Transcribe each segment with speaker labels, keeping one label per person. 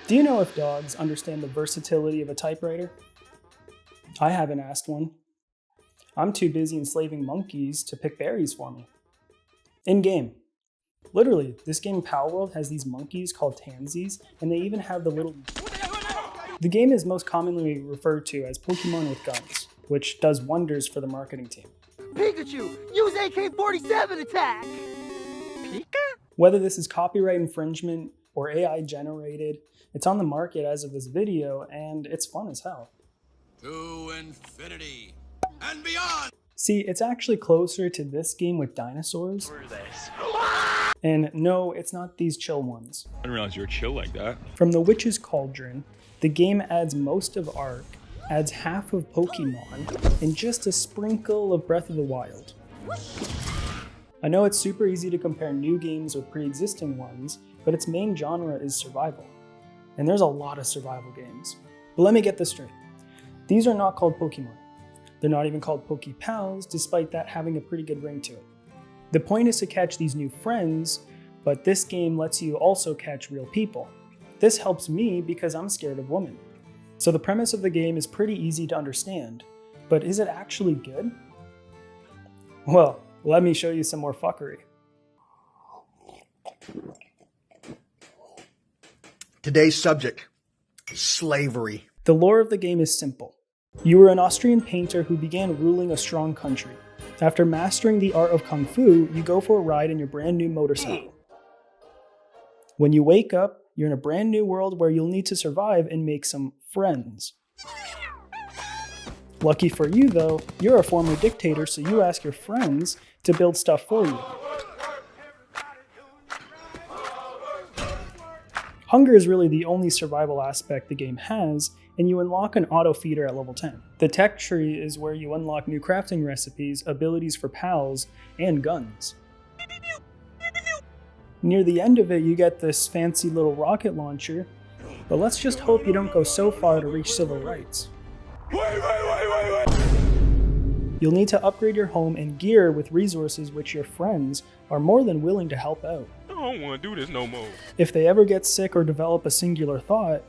Speaker 1: Do you know if dogs understand the versatility of a typewriter? I haven't asked one. I'm too busy enslaving monkeys to pick berries for me. In-game. Literally, this game Palworld has these monkeys called tansies, and they even have the little... The game is most commonly referred to as Pokémon with guns, which does wonders for the marketing team.
Speaker 2: Pikachu, use AK-47 attack! Pika?
Speaker 1: Whether this is copyright infringement or AI generated, it's on the market as of this video, and it's fun as hell.
Speaker 3: To infinity and beyond!
Speaker 1: See, it's actually closer to this game with dinosaurs. And no, it's not these chill ones.
Speaker 4: I didn't realize you were chill like that.
Speaker 1: From the Witch's Cauldron, the game adds most of Ark, adds half of Pokemon, and just a sprinkle of Breath of the Wild. I know it's super easy to compare new games with pre-existing ones, but its main genre is survival. And there's a lot of survival games. But let me get this straight. These are not called Pokemon. They're not even called Pokepals, despite that having a pretty good ring to it. The point is to catch these new friends, but this game lets you also catch real people. This helps me because I'm scared of women. So the premise of the game is pretty easy to understand, but is it actually good? Well, let me show you some more fuckery.
Speaker 5: Today's subject, slavery.
Speaker 1: The lore of the game is simple. You were an Austrian painter who began ruling a strong country. After mastering the art of Kung Fu, you go for a ride in your brand new motorcycle. When you wake up, you're in a brand new world where you'll need to survive and make some friends. Lucky for you though, you're a former dictator, so you ask your friends to build stuff for you. Hunger is really the only survival aspect the game has, and you unlock an auto feeder at level 10. The tech tree is where you unlock new crafting recipes, abilities for pals, and guns. Near the end of it, you get this fancy little rocket launcher, but let's just hope you don't go so far to reach civil rights.
Speaker 4: Wait.
Speaker 1: You'll need to upgrade your home and gear with resources which your friends are more than willing to help out.
Speaker 4: I don't want to do this no more.
Speaker 1: If they ever get sick or develop a singular thought,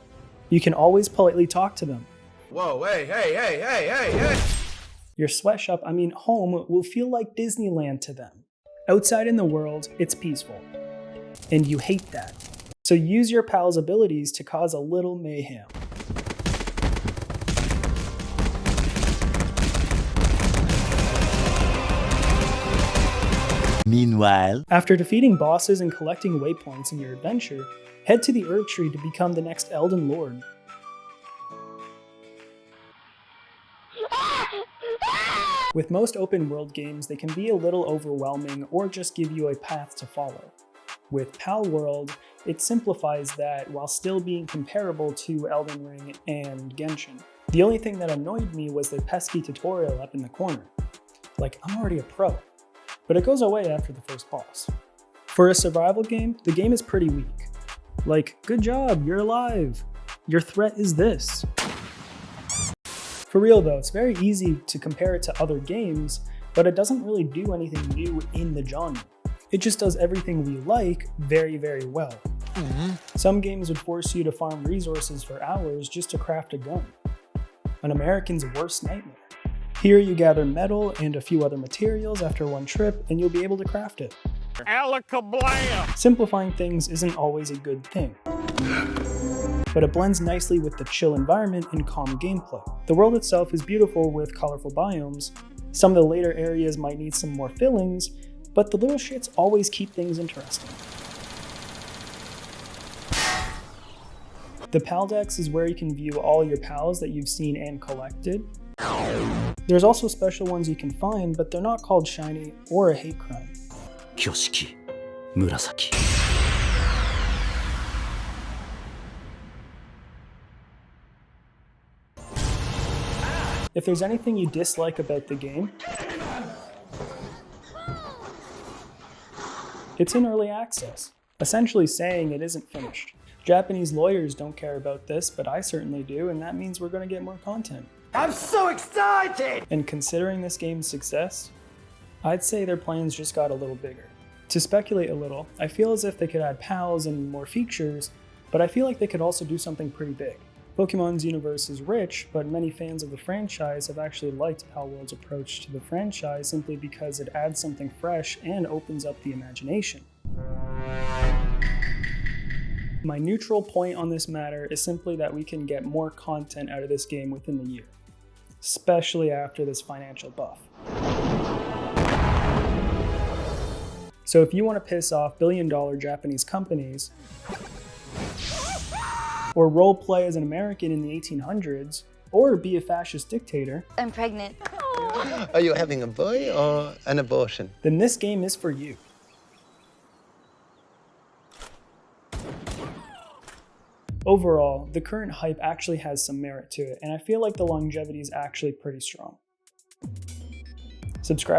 Speaker 1: you can always politely talk to them.
Speaker 3: Whoa, hey.
Speaker 1: Your sweatshop, home, will feel like Disneyland to them. Outside in the world, it's peaceful. And you hate that. So use your pal's abilities to cause a little mayhem.
Speaker 6: Meanwhile,
Speaker 1: after defeating bosses and collecting waypoints in your adventure, head to the Earth Tree to become the next Elden Lord. With most open world games, they can be a little overwhelming or just give you a path to follow. With Palworld, it simplifies that while still being comparable to Elden Ring and Genshin. The only thing that annoyed me was the pesky tutorial up in the corner. Like, I'm already a pro. But it goes away after the first boss. For a survival game, the game is pretty weak. Like, good job, you're alive. Your threat is this. For real though, it's very easy to compare it to other games, but it doesn't really do anything new in the genre. It just does everything we like very, very well. Some games would force you to farm resources for hours just to craft a gun. An American's worst nightmare. Here you gather metal and a few other materials after one trip, and you'll be able to craft it.
Speaker 4: Alakablam!
Speaker 1: Simplifying things isn't always a good thing, but it blends nicely with the chill environment and calm gameplay. The world itself is beautiful with colorful biomes. Some of the later areas might need some more fillings, but the little shits always keep things interesting. The Paldex is where you can view all your pals that you've seen and collected. There's also special ones you can find, but they're not called shiny or a hate crime.
Speaker 6: Kyoshiki, Murasaki.
Speaker 1: If there's anything you dislike about the game, it's in early access, essentially saying it isn't finished. Japanese lawyers don't care about this, but I certainly do, and that means we're going to get more content.
Speaker 2: I'm so excited!
Speaker 1: And considering this game's success, I'd say their plans just got a little bigger. To speculate a little, I feel as if they could add pals and more features, But I feel like they could also do something pretty big. Pokemon's universe is rich, but many fans of the franchise have actually liked Palworld's approach to the franchise simply because it adds something fresh and opens up the imagination. My neutral point on this matter is simply that we can get more content out of this game within the year, especially after this financial buff. So if you want to piss off billion-dollar Japanese companies, or roleplay as an American in the 1800s, or be a fascist dictator,
Speaker 7: I'm pregnant.
Speaker 8: Are you having a boy or an abortion?
Speaker 1: then this game is for you. Overall, the current hype actually has some merit to it, and I feel like the longevity is actually pretty strong. Subscribe